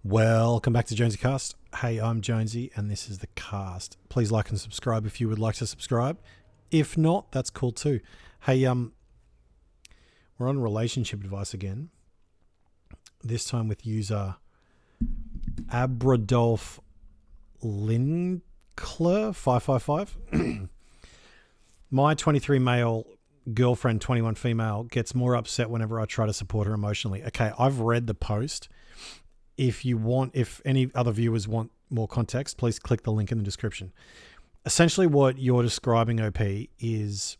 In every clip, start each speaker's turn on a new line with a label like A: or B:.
A: Welcome back to JonesyCast. Hey, I'm Jonesy, and this is the cast. Please like and subscribe if you would like to subscribe. If not, that's cool too. Hey, we're on relationship advice again. This time with user Abradolf Linkler 555. My 23 male girlfriend, 21 female, gets more upset whenever I try to support her emotionally. Okay, I've read the post. If any other viewers want more context, please click the link in the description. Essentially what you're describing, OP, is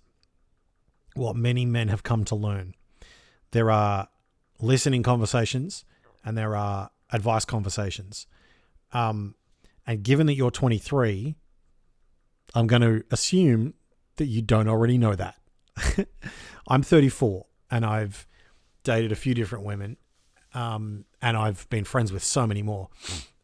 A: what many men have come to learn. There are listening conversations and there are advice conversations. And given that you're 23, I'm going to assume that you don't already know that. I'm 34 and I've dated a few different women. And I've been friends with so many more.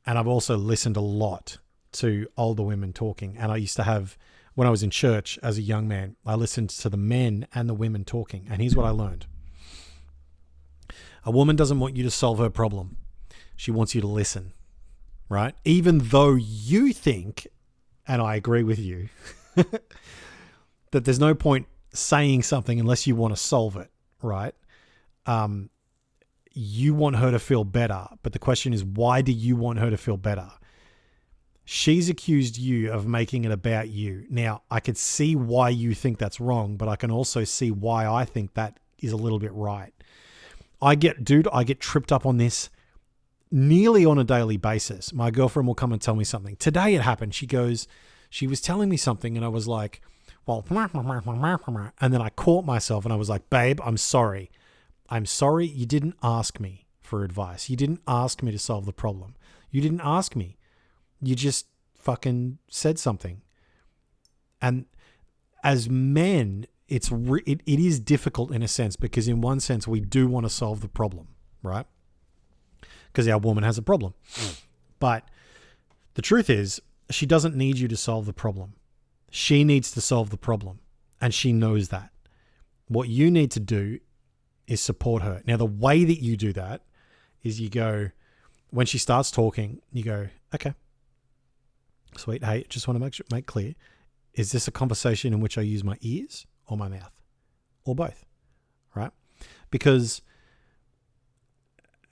A: And I've also listened a lot to older women talking. And I used to have, when I was in church as a young man, I listened to the men and the women talking. And here's what I learned. A woman doesn't want you to solve her problem. She wants you to listen, right? Even though you think, and I agree with you, that there's no point saying something unless you want to solve it, right? You want her to feel better, but the question is, why do you want her to feel better? She's accused you of making it about you. Now, I could see why you think that's wrong, but I can also see why I think that is a little bit right. I get tripped up on this nearly on a daily basis. My girlfriend will come and tell me something. Today it happened. She was telling me something and I was like, well, and then I caught myself and I was like, babe, I'm sorry. You didn't ask me for advice. You didn't ask me to solve the problem. You didn't ask me. You just fucking said something. And as men, it is difficult in a sense, because in one sense we do want to solve the problem, right? Because our woman has a problem. But the truth is, she doesn't need you to solve the problem. She needs to solve the problem. And she knows that. What you need to do is support her. Now, the way that you do that is you go, when she starts talking, you go, okay, sweet. Hey, just want to make clear, is this a conversation in which I use my ears or my mouth or both? Right? Because,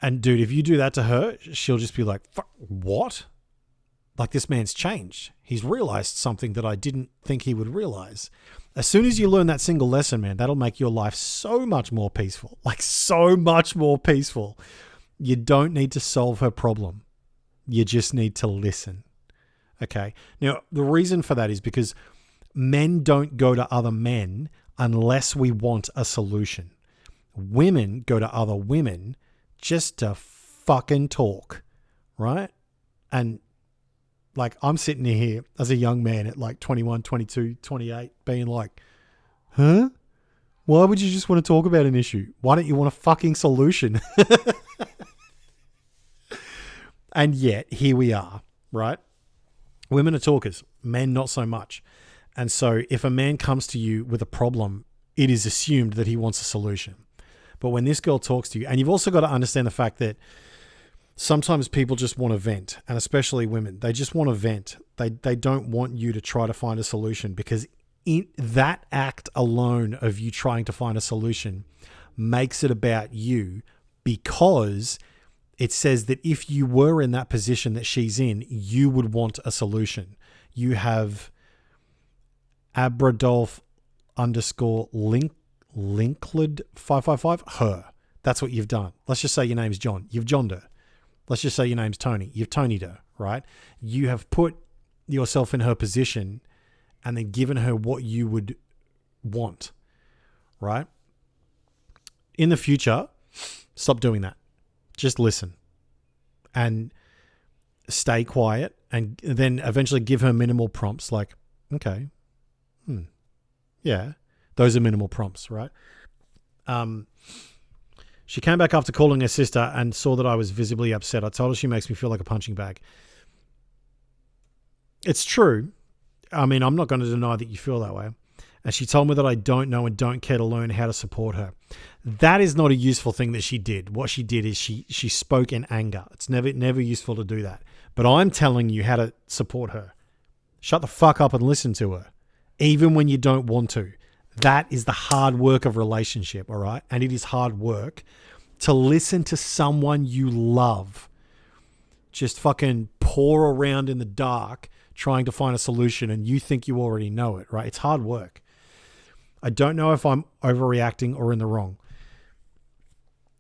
A: and dude, if you do that to her, she'll just be like, fuck, what? Like, this man's changed. He's realized something that I didn't think he would realize. As soon as you learn that single lesson, man, that'll make your life so much more peaceful. Like, so much more peaceful. You don't need to solve her problem. You just need to listen. Okay? Now, the reason for that is because men don't go to other men unless we want a solution. Women go to other women just to fucking talk. Right? And like, I'm sitting here as a young man at like 21, 22, 28, being like, huh? Why would you just want to talk about an issue? Why don't you want a fucking solution? And yet, here we are, right? Women are talkers, men not so much. And so if a man comes to you with a problem, it is assumed that he wants a solution. But when this girl talks to you, and you've also got to understand the fact that sometimes people just want to vent, and especially women, they just want to vent. They don't want you to try to find a solution, because in that act alone of you trying to find a solution makes it about you, because it says that if you were in that position that she's in, you would want a solution. You have Abradolf _Linkled 555, her. That's what you've done. Let's just say your name's John. You've Johned her. Let's just say your name's Tony. You've Tony'd her, right? You have put yourself in her position and then given her what you would want, right? In the future, stop doing that. Just listen and stay quiet, and then eventually give her minimal prompts like, okay, yeah, those are minimal prompts, right? She came back after calling her sister and saw that I was visibly upset. I told her she makes me feel like a punching bag. It's true. I mean, I'm not going to deny that you feel that way. And she told me that I don't know and don't care to learn how to support her. That is not a useful thing that she did. What she did is she spoke in anger. It's never useful to do that. But I'm telling you how to support her. Shut the fuck up and listen to her, even when you don't want to. That is the hard work of relationship, all right? And it is hard work to listen to someone you love just fucking pour around in the dark trying to find a solution and you think you already know it, right? It's hard work. I don't know if I'm overreacting or in the wrong.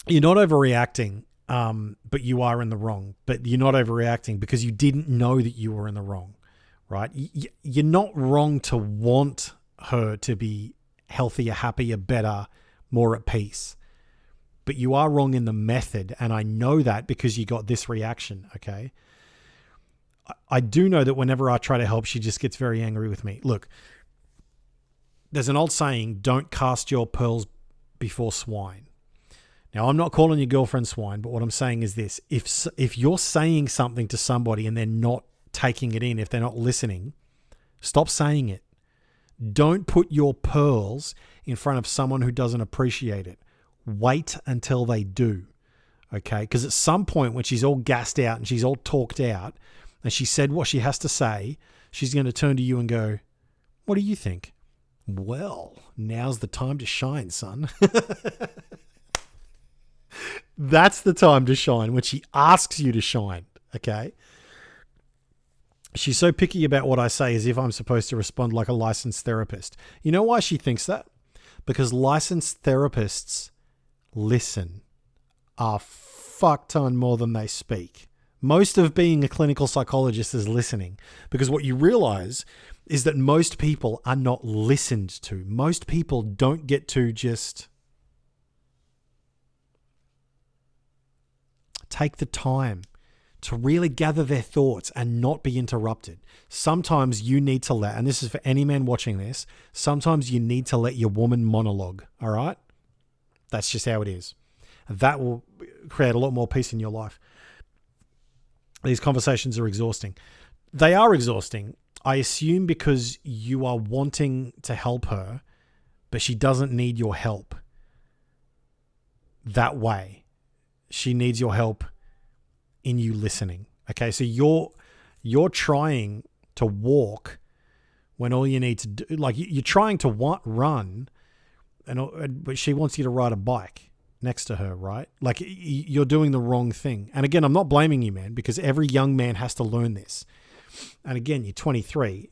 A: You're not overreacting, but you are in the wrong. But you're not overreacting because you didn't know that you were in the wrong, right? You're not wrong to want her to be healthier, happier, better, more at peace. But you are wrong in the method, and I know that because you got this reaction, okay? I do know that whenever I try to help, she just gets very angry with me. Look, there's an old saying, don't cast your pearls before swine. Now, I'm not calling your girlfriend swine, but what I'm saying is this. If you're saying something to somebody and they're not taking it in, if they're not listening, stop saying it. Don't put your pearls in front of someone who doesn't appreciate it. Wait until they do, okay? Because at some point when she's all gassed out and she's all talked out and she said what she has to say, she's going to turn to you and go, what do you think? Well, now's the time to shine, son. That's the time to shine, when she asks you to shine, okay? She's so picky about what I say as if I'm supposed to respond like a licensed therapist. You know why she thinks that? Because licensed therapists listen a fuck ton more than they speak. Most of being a clinical psychologist is listening, because what you realize is that most people are not listened to. Most people don't get to just take the time to really gather their thoughts and not be interrupted. Sometimes you need to let, and this is for any man watching this, sometimes you need to let your woman monologue, all right? That's just how it is. That will create a lot more peace in your life. These conversations are exhausting. They are exhausting, I assume, because you are wanting to help her, but she doesn't need your help that way. She needs your help in you listening. Okay, so you're trying to walk when all you need to do, like you're trying to run, but she wants you to ride a bike next to her, right? Like you're doing the wrong thing. And again, I'm not blaming you, man, because every young man has to learn this. And again, you're 23.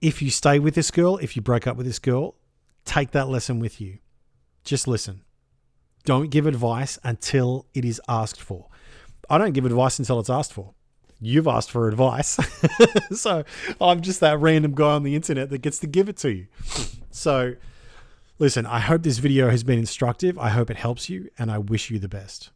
A: If you stay with this girl, if you break up with this girl, take that lesson with you. Just listen. Don't give advice until it is asked for. I don't give advice until it's asked for. You've asked for advice. So I'm just that random guy on the internet that gets to give it to you. So listen, I hope this video has been instructive. I hope it helps you, and I wish you the best.